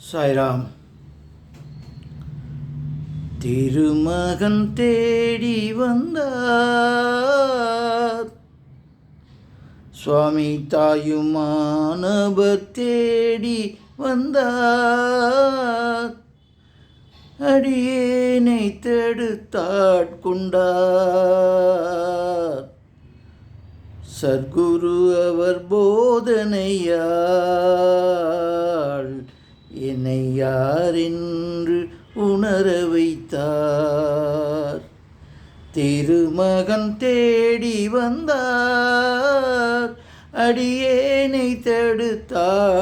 சாய்ராம். திருமகன் தேடி வந்தார், சுவாமி தாயுமானவர் தேடி வந்தார். அடியேனை தடுத்தாட்கொண்டார். சத்குரு அவர் போதனையால் என்னை யாரென்று உணர வைத்தார். திருமகன் தேடி வந்தார், அடியேனை தடுத்தாட்கொண்டார்.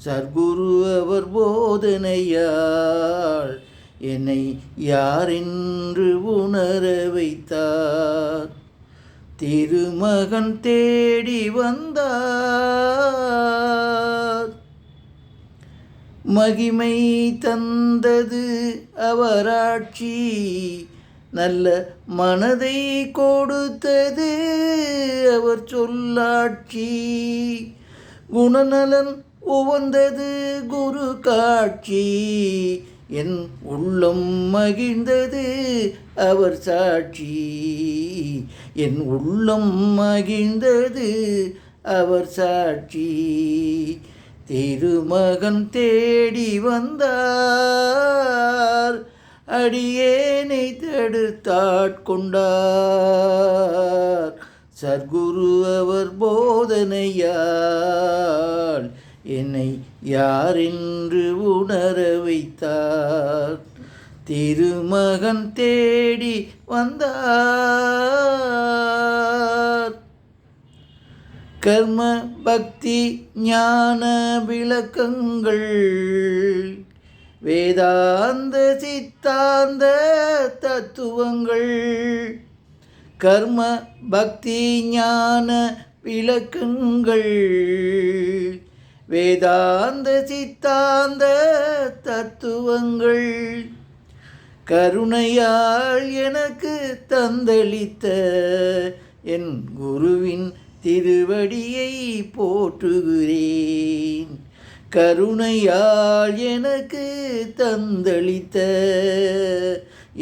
சத்குரு அவர் போதனையால் என்னை யாரென்று உணர வைத்தார். திருமகன் தேடி வந்தார். மகிமை தந்தது அவராட்சி, நல்ல மனதை கொடுத்தது அவர் சொல்லாட்சி. குணநலன் உவந்தது குரு காட்சி, என் உள்ளம் மகிழ்ந்தது அவர் சாட்சி. என் உள்ளம் மகிழ்ந்தது அவர் சாட்சி. திருமகன் தேடி வந்தார், அடியேனை தடுத்தாட்கொண்டார். சத்குரு அவர் போதனையால் என்னை யாரென்று உணர வைத்தார். திருமகன் தேடி வந்தார். கர்ம பக்தி ஞான விளக்கங்கள், வேதாந்த சித்தாந்த தத்துவங்கள். கர்ம பக்தி ஞான விளக்கங்கள், வேதாந்த சித்தாந்த தத்துவங்கள். கருணையால் எனக்கு தந்தளித்த என் குருவின் திருவடியை போற்றுகிறேன். கருணையால் எனக்கு தந்தளித்த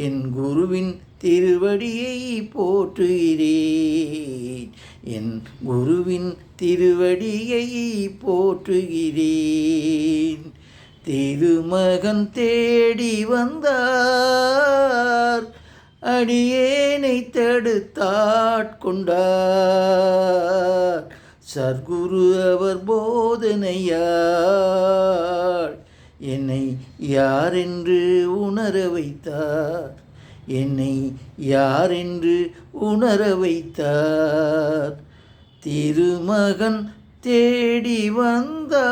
என் குருவின் திருவடியை போற்றுகிறேன். என் குருவின் திருவடியை போற்றுகிறேன். திருமகன் தேடி வந்தார், அடியேனை தடுத்தாட்கொண்டார். சத்குரு அவர் போதனையால் என்னை யாரென்று உணர வைத்தார். என்னை யாரென்று உணர வைத்தார். திருமகன் தேடி வந்தார்.